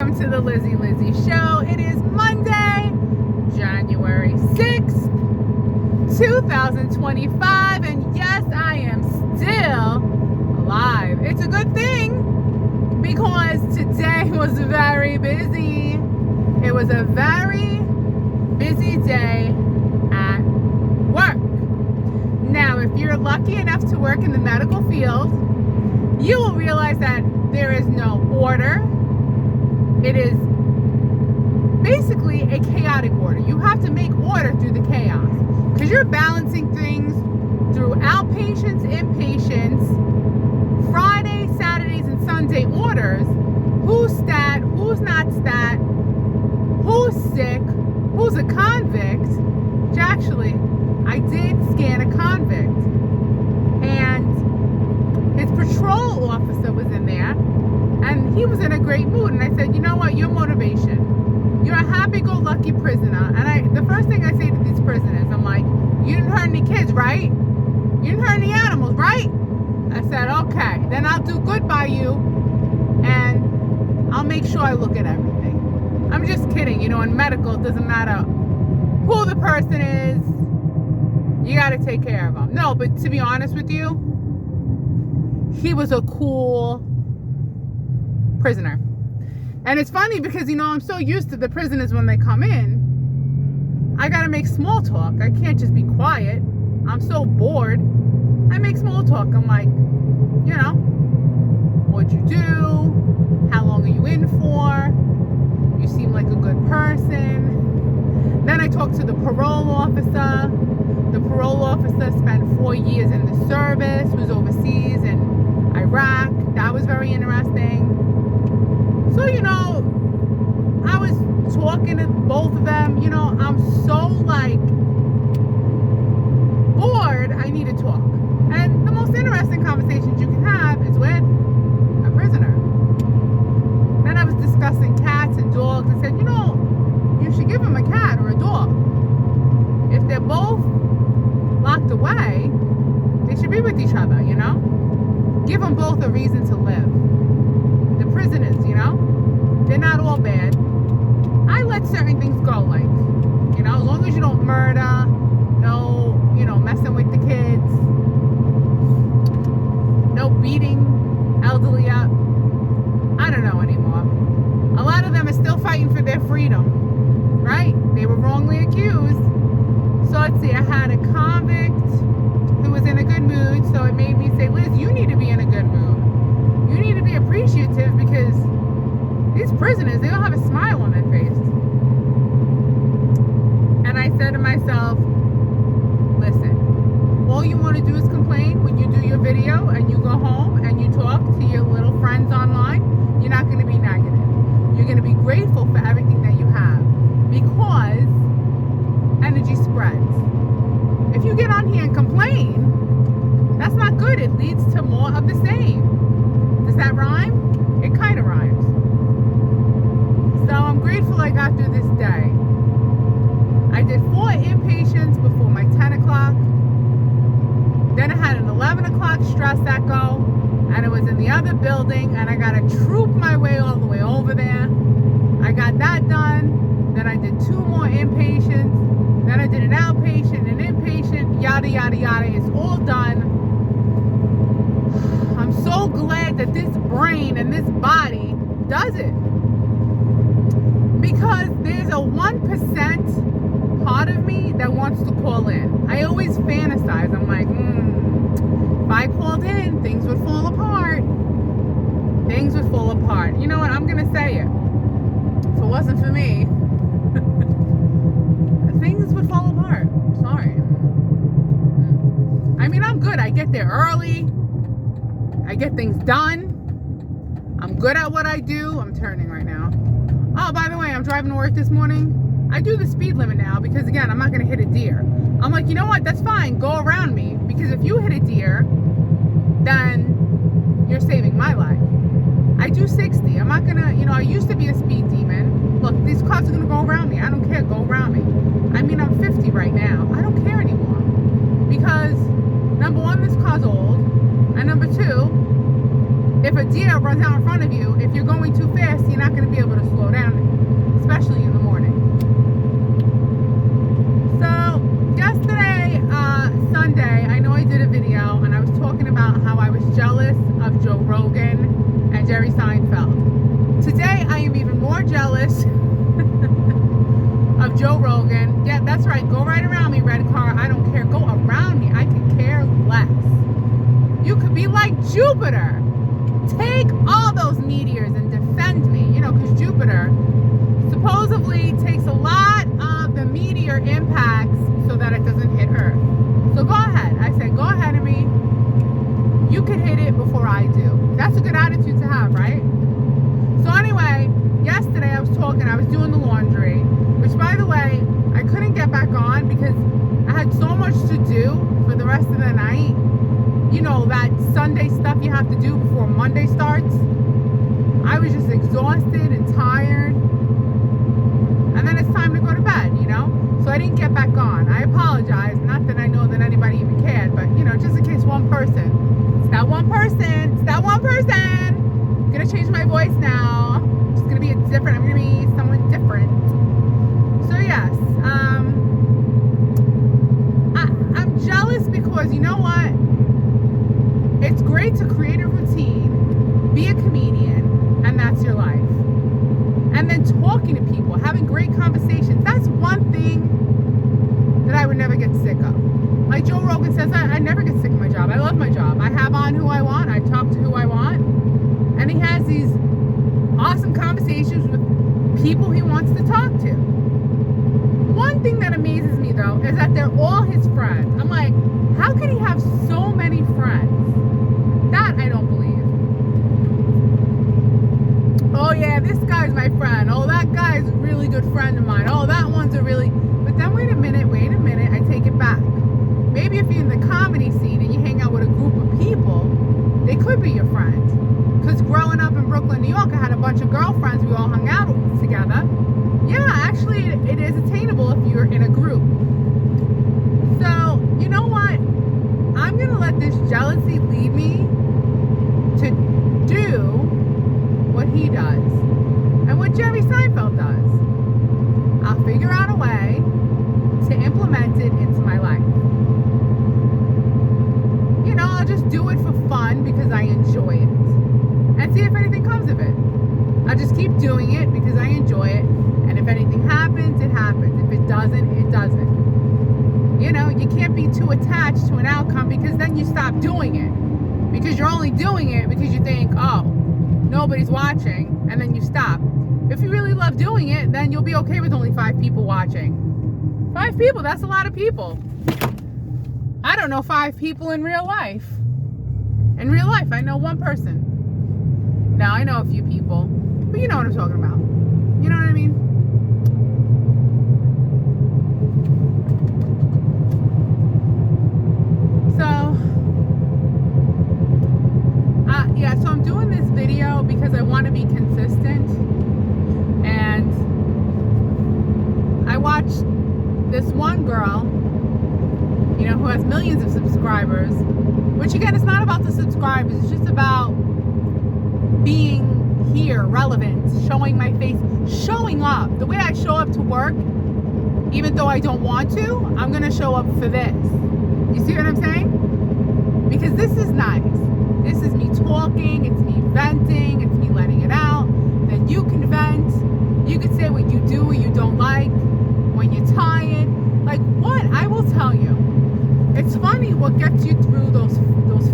welcome to the Lizzie Show. It is Monday, January 6th, 2025, and yes, I am still alive. It's a good thing because today was very busy. It was a very busy day at work. Now, if you're lucky enough to work in the medical field, you will realize that there is no order. It is basically a chaotic order. You have to make order through the chaos because you're balancing things through outpatients, inpatients, Friday, Saturdays, and Sunday orders. Who's stat, who's not stat, who's sick, who's a convict. Which actually, I did scan a convict, and his patrol officer was in there, and he was in a great mood. And I said, you know what? Your motivation. You're a happy-go-lucky prisoner. And the first thing I say to these prisoners, I'm like, you didn't hurt any kids, right? You didn't hurt any animals, right? I said, okay. Then I'll do good by you, and I'll make sure I look at everything. I'm just kidding. You know, in medical, it doesn't matter who the person is. You got to take care of them. No, but to be honest with you, he was a cool prisoner. And it's funny because, you know, I'm so used to the prisoners when they come in, I got to make small talk. I can't just be quiet. I'm so bored. I make small talk. I'm like, you know, what'd you do? How long are you in for? You seem like a good person. Then I talked to the parole officer. The parole officer spent 4 years in the service, was overseas in Iraq. That was very interesting. So, you know, I was talking to both of them. You know, I'm so, like, bored, I need to talk. And the most interesting conversations you can have is with a prisoner. Then I was discussing cats and dogs and said, you know, you should give them a cat or a dog. If they're both locked away, they should be with each other, you know? Give them both a reason to live. The prisoners, you know? They're not all bad. I let certain things go, like, you know, as long as you don't murder, no, you know, messing with the kids, no beating elderly up. I don't know anymore. A lot of them are still fighting for their freedom, right? They were wrongly accused. So let's see, I had a convict who was in a good mood, so it made me say, Liz, you need to be in a good mood. You need to be appreciative because these prisoners, they don't have a smile on their face. And I said to myself, listen, all you want to do is complain when you do your video and you go home and you talk to your little friends online. You're not going to be negative. You're going to be grateful for everything that you have because energy spreads. If you get on here and complain, that's not good. It leads to more of the same. Does that rhyme? It kind of rhymes. So I'm grateful I got through this day. I did 4 inpatients before my 10 o'clock. Then I had an 11 o'clock stress echo, and it was in the other building, and I got to troop my way all the way over there. I got that done. Then I did 2 more inpatients. Then I did an outpatient, an inpatient, yada, yada, yada. It's all done. I'm so glad that this brain and this body does it. Because there's a 1% part of me that wants to call in. I always fantasize. I'm like, if I called in, things would fall apart. Things would fall apart. You know what? I'm going to say it. If it wasn't for me, things would fall apart. Sorry. I mean, I'm good. I get there early. I get things done. I'm good at what I do. I'm turning right now. Oh, by the way, I'm driving to work this morning. I do the speed limit now because, again, I'm not going to hit a deer. I'm like, you know what? That's fine. Go around me. Because if you hit a deer, then you're saving my life. I do 60. I'm not going to, you know, I used to be a speed demon. Look, these cars are going to go around me. I don't care. Go around me. I mean, I'm 50 right now. I don't care anymore. Because, number one, this car's old. And number two, if a deer runs out in front of you, if you're going too fast, you're not going to be able to slow more jealous of Joe Rogan. Yeah, that's right. Go right around me, red car. I don't care. Go around me. I could care less. You could be like Jupiter. Take all those meteors and defend me. You know, because Jupiter supposedly takes a lot of the meteor impacts so that it doesn't hit Earth. So go ahead. I say, go ahead of me. You can hit it before I do. That's a good attitude to have, right? So anyway, yesterday I was doing the laundry, which by the way, I couldn't get back on because I had so much to do for the rest of the night. You know, that Sunday stuff you have to do before Monday starts. I was just exhausted and tired. And then it's time to go to bed, you know? So I didn't get back on. I apologize. Not that I know that anybody even cared, but, you know, just in case one person. It's that one person. It's that one person. I'm going to change my voice now. It's going to be I'm going to be someone different. So, yes. I'm jealous because, you know what? It's great to create a routine, be a comedian, and that's your life. And then talking to people, having great conversations. That's one thing that I would never get sick of. Like Joe Rogan says, I never get sick of my job. I love my job. I have on who I want. I talk to who I want. And he has these awesome conversations with people he wants to talk to. One thing that amazes me, though, is that they're all his friends. I'm like, how can he have so many friends? That I don't believe. Oh yeah, this guy's my friend. Oh, that guy's a really good friend of mine. Oh, that one's a really... But then wait a minute, I take it back. Maybe if you're in the comedy scene and you hang out with a group of people, they could be your friend. Because growing up in Brooklyn, New York, I had a bunch of girlfriends we all hung out together. Yeah, actually it is attainable if you're in a group. So, you know what? I'm going to let this jealousy lead me to do what he does and what Jerry Seinfeld does. I'll figure out a way to implement it into my life. You know, I'll just do it for fun because I enjoy it and see if anything comes of it. I'll just keep doing it because I enjoy it, and if anything happens, it happens. If it doesn't, it doesn't. You know, you can't be too attached to an outcome because then you stop doing it. Because you're only doing it because you think, oh, nobody's watching, and then you stop. If you really love doing it, then you'll be okay with only 5 people watching. 5 people, that's a lot of people. I don't know 5 people in real life. In real life, I know 1 person. Now, I know a few people, but you know what I'm talking about. You know what I mean? So I'm doing this video because I want to be consistent, and I watched this one girl, you know, who has millions of subscribers, which again, it's not about the subscribers, it's just about being here, relevant, showing my face, showing up. The way I show up to work, even though I don't want to, I'm going to show up for this. You see what I'm saying? Because this is nice. This is me talking, it's me venting, it's me letting it out. Then you can vent. You can say what you do or you don't like, when you're tired. Like what? I will tell you. It's funny what gets you through those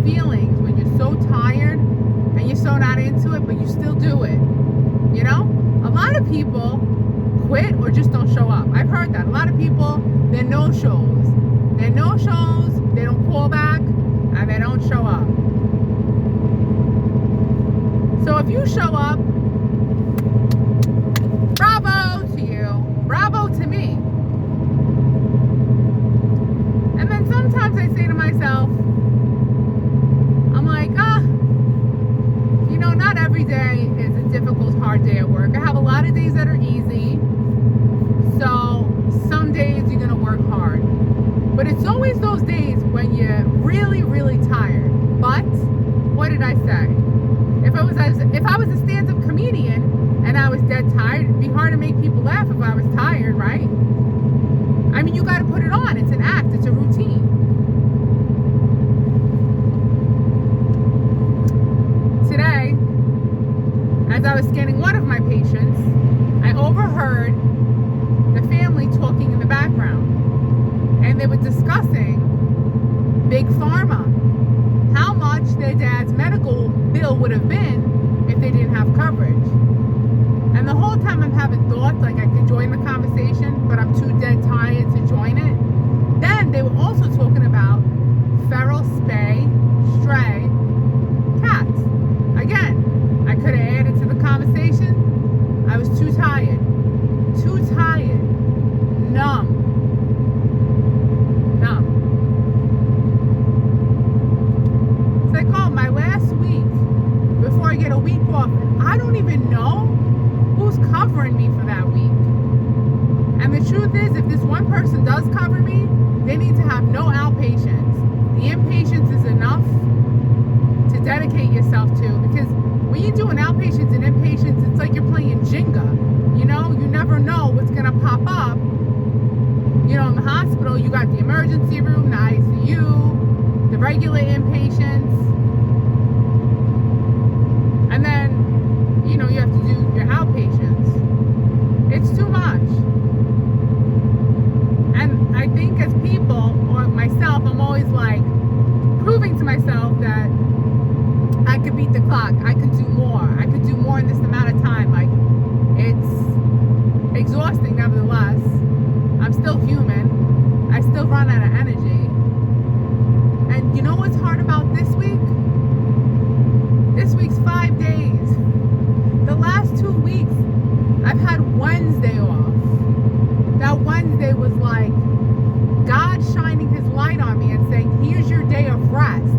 feelings when you're so tired and you're so not into it, but you still do it. You know? A lot of people quit or just don't show up. I've heard that. A lot of people, they're no-shows. They're no-shows, they don't call back, and they don't show up. So if you show up, bravo to you, bravo to me. And then sometimes I say to myself, I'm like, you know, not every day is a difficult, hard day at work. I have a lot of days that are easy. So some days you're gonna work hard. But it's always those days when you're really, really tired. But what did I say? If I was a stand-up comedian and I was dead tired, it'd be hard to make people laugh if I was tired, right? I mean, you got to put it on. It's an act. It's a routine. Today, as I was scanning one of my patients, discussing Big Pharma, how much their dad's medical bill would have been if they didn't have coverage. And the whole time I'm having thoughts like I could join the conversation, but I'm too dead tired to join it. Then they were also talking about feral spay, stray cats. Again, I could have added to the conversation. I was too tired. Numb. It's like, oh, my last week before I get a week off, and I don't even know who's covering me for that week. And the truth is, if this one person does cover me, they need to have no outpatients. The inpatients is enough to dedicate yourself to, because when you do an outpatients and inpatients, it's like you're playing Jenga. You know, you never know what's gonna pop up. You know, in the hospital, you got the emergency room, the ICU, the regular inpatients, and then, you know, you have to do your outpatients. It's too much. And I think as people, or myself, I'm always like proving to myself that I could beat the clock. I could do more. I could do more in this amount of time. Like, it's exhausting nevertheless. I'm still human. I still run out of energy. And you know what's hard about this week? This week's 5 days. The last 2 weeks, I've had Wednesday off. That Wednesday was like God shining his light on me and saying, here's your day of rest.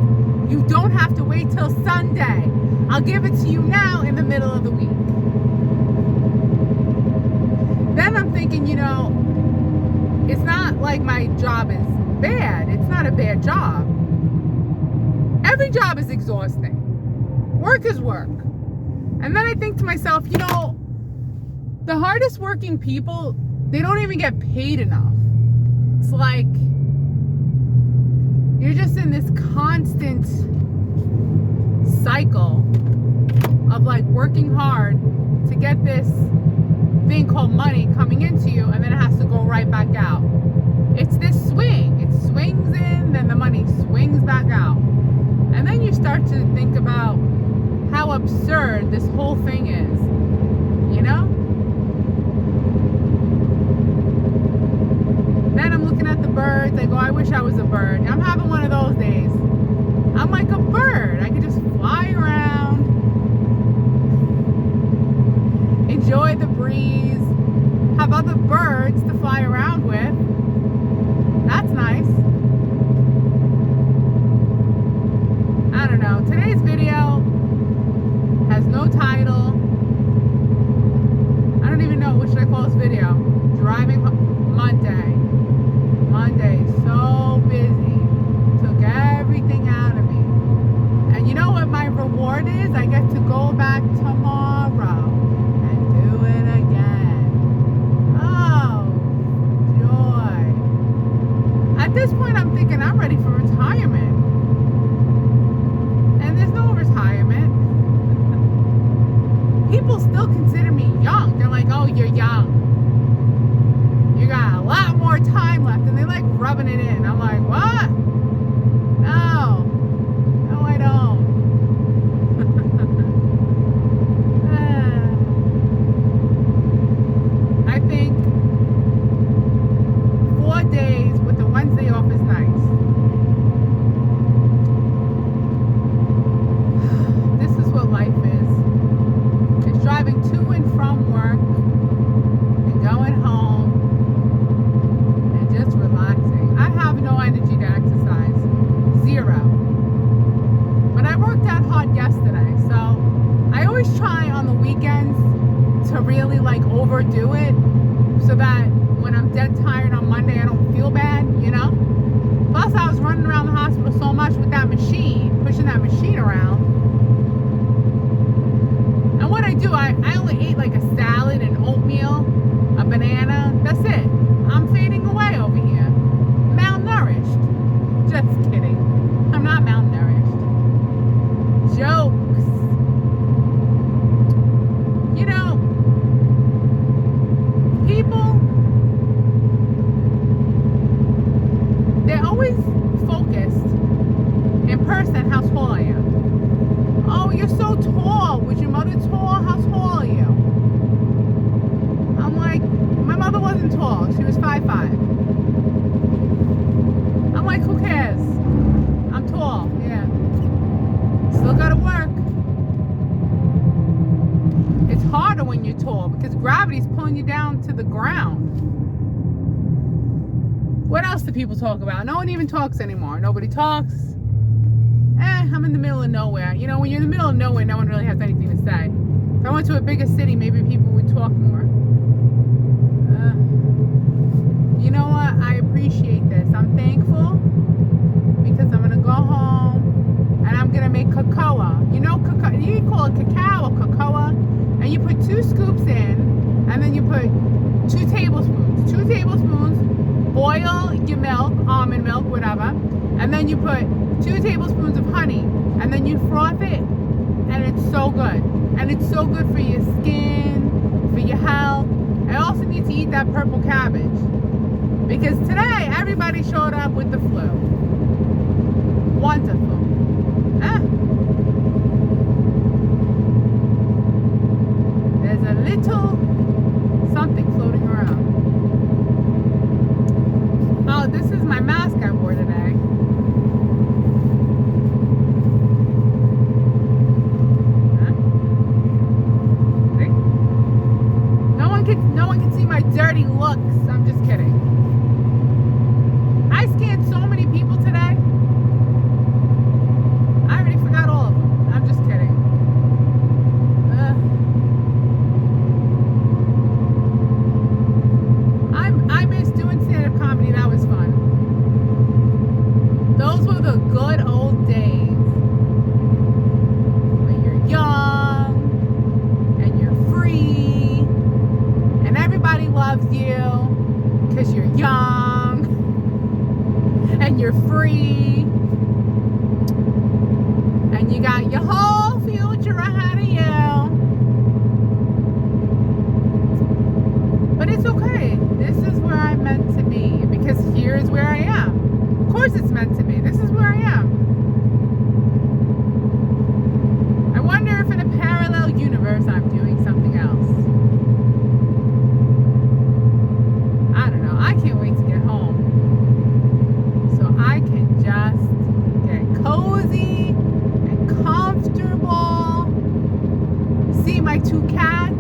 You don't have to wait till Sunday. I'll give it to you now in the middle of the week. Then I'm thinking, you know, it's not like my job is bad. It's not a bad job. Every job is exhausting. Work is work. And then I think to myself, you know, the hardest working people, they don't even get paid enough. It's like you're just in this constant cycle of like working hard to get this thing called money coming into you, and then it has to go right back out. It's this swing. It swings in, then the money swings back out. And then you start to think about how absurd this whole thing is, you know? Then I'm looking at the birds. I go, I wish I was a bird. I'm having one of those days. I'm like a bird. I could just fly around, enjoy the breeze, have other birds to fly around with. That's nice. I don't know. Today's video has no title. I don't even know what should I call this video. Driving Monday. Monday, so busy. Took everything out of me. And you know what my reward is? I get to go back tomorrow and do it again. Oh, joy. At this point, I'm thinking I'm ready for retirement. And there's no retirement. People still consider me young. They're like, oh, you're young. You got a lot more time left. And they like rubbing it in. I'm like, what? No, I don't. I think 4 days with the Wednesday off is nice. This is what life is. It's driving to and from work and going home and just relaxing. I have no energy to exercise. Zero. But I worked out hard yesterday, so I always try on the weekends to really like overdo it so that when I'm dead tired on Monday I don't feel bad, you know? Plus I was running around the hospital so much with that machine, pushing that machine around. And what I do, I only ate like a salad and oatmeal, a banana, that's it. I'm fading away over here. Malnourished. Just kidding. I'm not malnourished. Jokes. You know, people wasn't tall. She was 5'5". I'm like, who cares? I'm tall. Yeah. Still gotta work. It's harder when you're tall because gravity's pulling you down to the ground. What else do people talk about? No one even talks anymore. Nobody talks. I'm in the middle of nowhere. You know, when you're in the middle of nowhere, no one really has anything to say. If I went to a bigger city, maybe people would talk more. You know what? I appreciate this. I'm thankful because I'm going to go home and I'm going to make cocoa. You know, cocoa, you can call it cacao or cocoa. And you put 2 scoops in, and then you put 2 tablespoons. 2 tablespoons, boil your milk, almond milk, whatever. And then you put 2 tablespoons of honey, and then you froth it, and it's so good. And it's so good for your skin, for your health. I also need to eat that purple cabbage. Because today, everybody showed up with the flu. Wonderful. There's a little something floating around. Oh, this is my mask I wore today. No one can see my dirty looks. I'm just kidding. I scanned so many people today. I already forgot all of them. I'm just kidding. I miss doing stand-up comedy. That was fun. Those were the good old days. When you're young and you're free and everybody loves you because you're young and you're free and you got your whole future ahead of you. But it's okay. This is where I'm meant to be because here's where I am. Of course it's meant to be. This is where I am. I wonder if in a parallel universe I'm doing something else. I don't know. I can't wait to get home. So I can just get cozy and comfortable. See my 2 cats.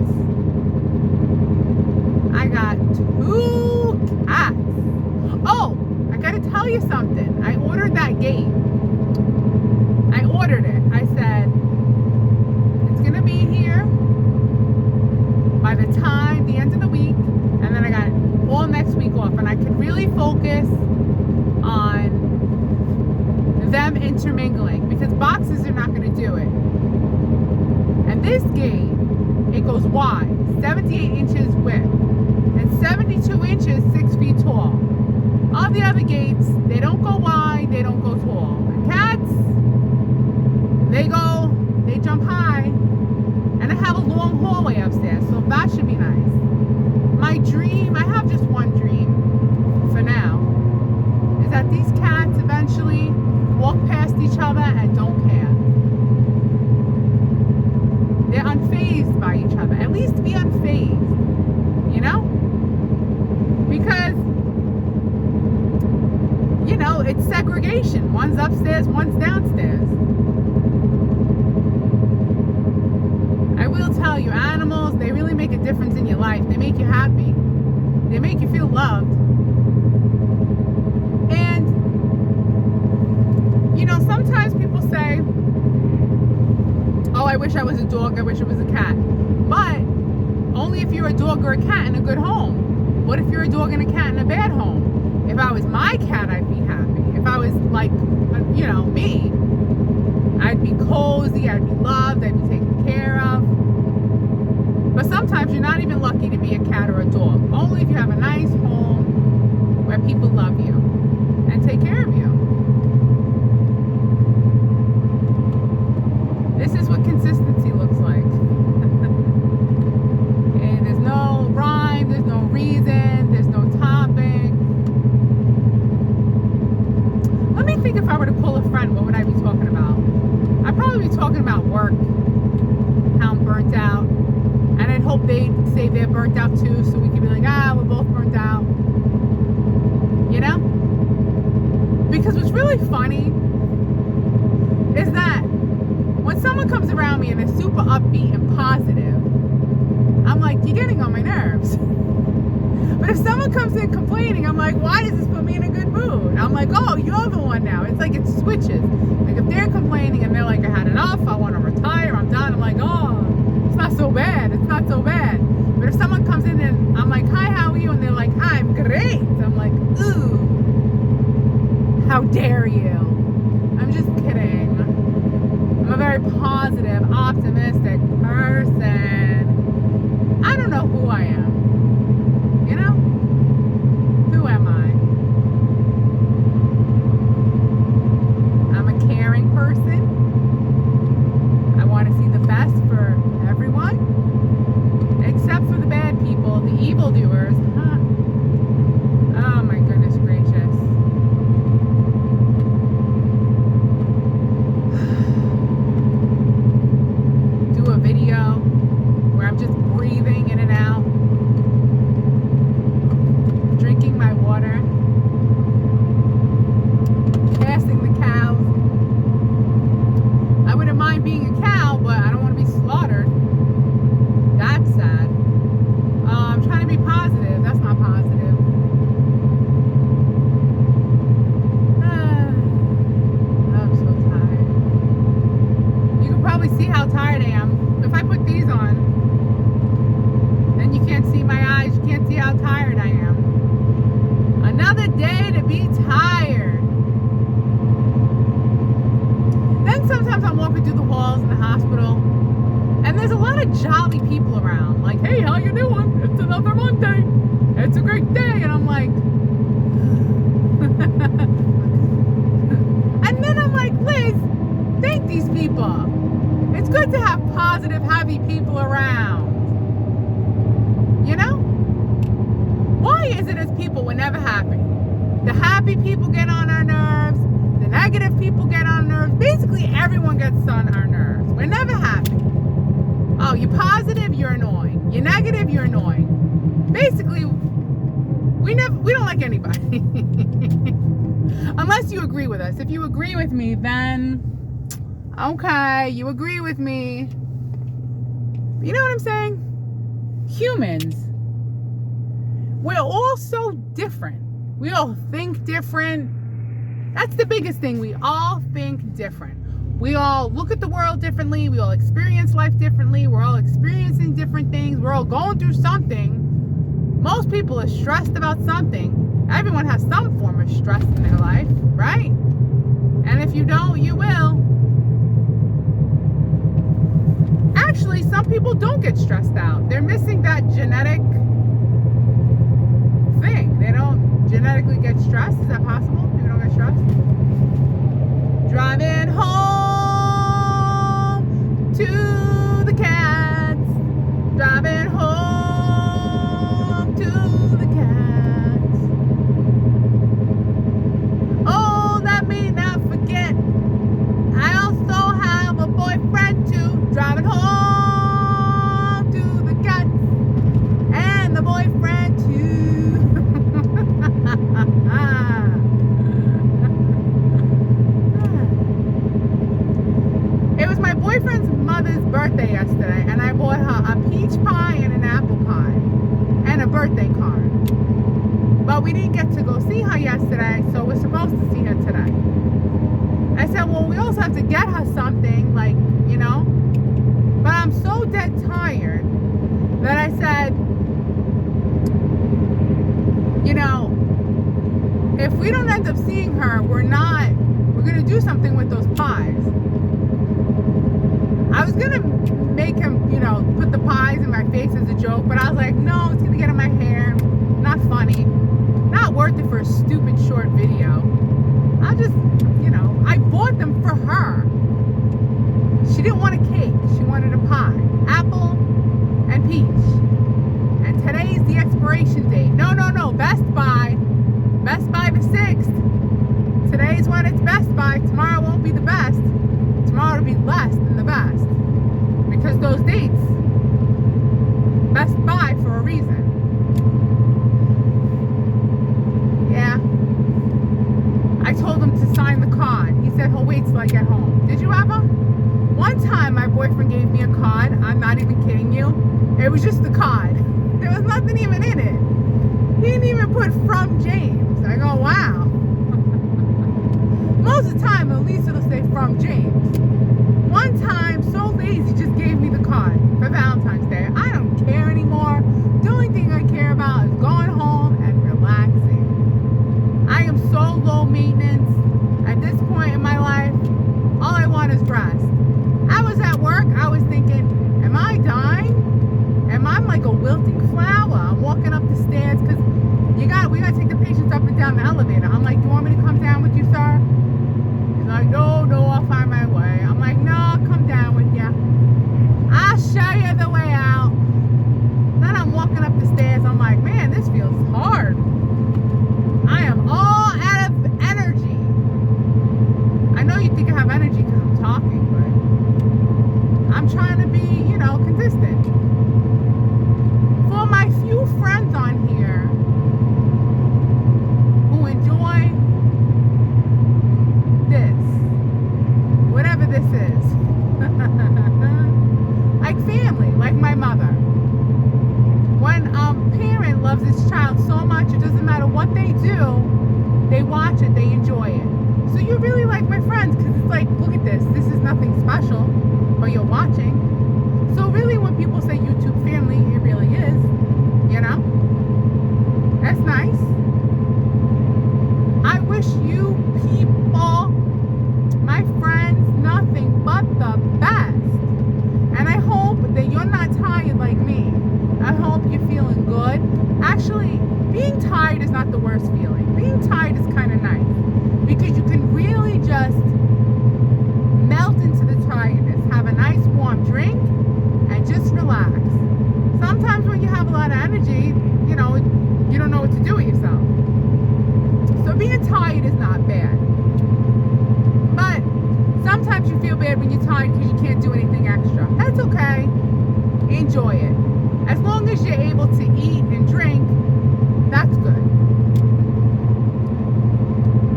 I got 2 cats. Oh, I gotta tell you something. I ordered that gate. I ordered it. I said, it's gonna be here by the time, the end of the week, and then I got all next week off, and I could really focus on them intermingling because boxes are not gonna do it. And this gate, it goes wide, 78 inches width, and 72 inches, 6 feet tall. All the other gates, they don't go wide, they don't go tall. The cats, they jump high, and I have a long hallway upstairs, so that should be nice. My dream, I have just one dream for now, is that these cats eventually walk past each other and don't care. They're unfazed by each other. At least be unfazed, you know? Because, you know, it's segregation. One's upstairs, one's downstairs. I will tell you, animals, they really make a difference in your life. They make you happy. They make you feel loved. And, you know, sometimes people say, oh, I wish I was a dog, I wish it was a cat. But only if you're a dog or a cat in a good home. What if you're a dog and a cat in a bad home? If I was my cat, I'd be happy. If I was like, you know, me, I'd be cozy, I'd be loved, I'd be taken care of. But sometimes you're not even lucky to be a cat or a dog. Only if you have a nice home where people love you and take care of you. This is what consistency looks like. And there's no rhyme, there's no reason, there's no topic. Let me think, if I were to pull a friend, what would I be talking about? I'd probably be talking about work, how I'm burnt out. And I'd hope they'd say they're burnt out too, so we could be like, we're both burnt out. Because what's really funny is that when someone comes around me and is super upbeat and positive, I'm like, you're getting on my nerves. But if someone comes in complaining, I'm like, why does this put me in a good mood? I'm like, oh, you're the one now. It's like it switches. Like if they're complaining and they're like, I had enough, I want to retire, I'm done. I'm like, oh, it's not so bad. It's not so bad. But if someone comes in and I'm like, hi, how are you? And they're like, hi, I'm great. I'm like, ooh, how dare you? I'm just kidding. I'm a very positive, optimistic person. I don't know who I am. You know? Who am I? I'm a caring person. I want to see the best for everyone, except for the bad people, the evildoers. Huh? Oh my goodness gracious. Do a video where I'm just breathing in and out, drinking my water, passing the cows. I wouldn't mind being a cow, but I don't want to be slaughtered. That's sad. I'm trying to be positive. That's not positive. I'm so tired. You can probably see how tired I am. If I put these on, then you can't see my eyes. You can't see how tired I am. Another day to be tired. Then sometimes I'm walking through the halls in the hospital, and there's a lot of jolly people around. Like, hey, how you doing? It's another Monday. It's a great day. And I'm like, and then I'm like, Liz, thank these people. It's good to have positive, happy people around. You know? Why is it as people we're never happy? The happy people get on our nerves. The negative people get on our nerves. Basically, everyone gets on our nerves. We're never happy. Oh, you're positive, you're annoying. You're negative, you're annoying. Basically, we don't like anybody. Unless you agree with us. If you agree with me, then okay, you agree with me. You know what I'm saying? Humans, we're all so different. We all think different. That's the biggest thing. We all think different. We all look at the world differently. We all experience life differently. We're all experiencing different things. We're all going through something. Most people are stressed about something. Everyone has some form of stress in their life, right? And if you don't, you will. Actually, some people don't get stressed out. They're missing that genetic thing. They don't genetically get stressed. Is that possible? People don't get stressed? Driving home to the cats. Driving home to the cats. Oh, let me not forget. I also have a boyfriend too. Driving home to the cats. And the boyfriend too. It was my boyfriend's mother's birthday yesterday, and I bought her a peach pie and an apple pie and a birthday card. But we didn't get to go see her yesterday, so we're supposed to see her today. I said, well, we also have to get her something, like, you know. But I'm so dead tired that I said, you know, if we don't end up seeing her, we're going to do something with those pies. I was going to make him, you know, put the pies in my face as a joke, but I was like, no, it's going to get in my hair. Not funny. Not worth it for a stupid short video. I'll just, you know, I bought them for her. She didn't want a cake. She wanted a pie. Apple and peach. And today's the expiration date. No. Best Buy. Best Buy the 6th. Today's when it's Best Buy. Tomorrow won't be the best. Tomorrow will be less than the best. Because those dates. Best Buy for a reason. Yeah. I told them to nothing even in it. He didn't even put from James. I go, wow. Most of the time, at least it'll say from James. One time, so lazy, just gave me the card for Valentine's Day. I don't care anymore. The only thing I care about is going home and relaxing. I am so low maintenance. At this point in my life, all I want is rest. I was at work, I was thinking, am I dying? Am I like a wilting flower? I'm walking up the stairs because we gotta take the patients up and down the elevator. I'm like, do you want me to come down with you, sir? He's like, no, I'll find my way. I'm like, no, I'll come down with you. I'll show you the way out. Then I'm walking up the stairs. I'm like, man, this feels hard. I am all out of energy. I know you think I have energy because I'm talking, but I'm trying to be, consistent. For my few friends on here who enjoy this, whatever this is, like family, like my mother. When a parent loves its child so much, it doesn't matter what they do, they watch it, they enjoy it. So you really like my friends because it's like, look at this. This is nothing special, but you're watching. So really when people say YouTube family, it really is, That's nice. I wish you people, my friends, nothing but the best. And I hope that you're not tired like me. I hope you're feeling good. Actually, being tired is not the worst feeling. Being tired is kind of nice because you can really just melt into the tiredness, have a nice warm drink, and just relax. Sometimes when you have a lot of energy, you don't know what to do with yourself. So being tired is not bad. But sometimes you feel bad when you're tired because you can't do anything extra. That's okay. Enjoy it. As long as you're able to eat and drink, that's good.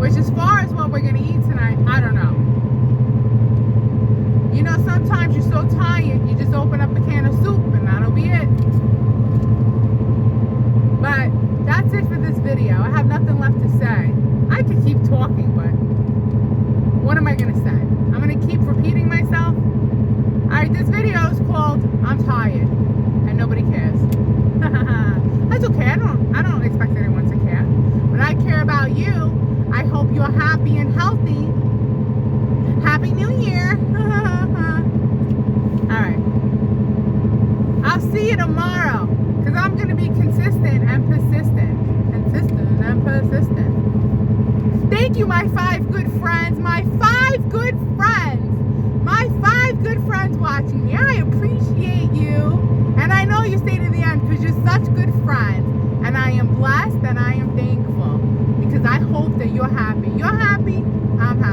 Which as far as what we're going to eat tonight, I don't know. Sometimes you're so tired, you just open up a can of soup and that'll be it. But that's it for this video. I have nothing left to say. I could keep talking, but what am I going to say? I'm going to keep repeating myself. Alright, this video is called I'm Tired and Nobody Cares. That's okay. I don't expect anyone to care. But I care about you. I hope you're happy and healthy. Happy New Year. Alright. I'll see you tomorrow. Because I'm going to be consistent and persistent. Consistent and persistent. Thank you, my 5 good friends. My 5 good friends. My 5 good friends watching me. I appreciate you. And I know you stay to the end because you're such good friends. And I am blessed and I am thankful. Because I hope that you're happy. You're happy, I'm happy.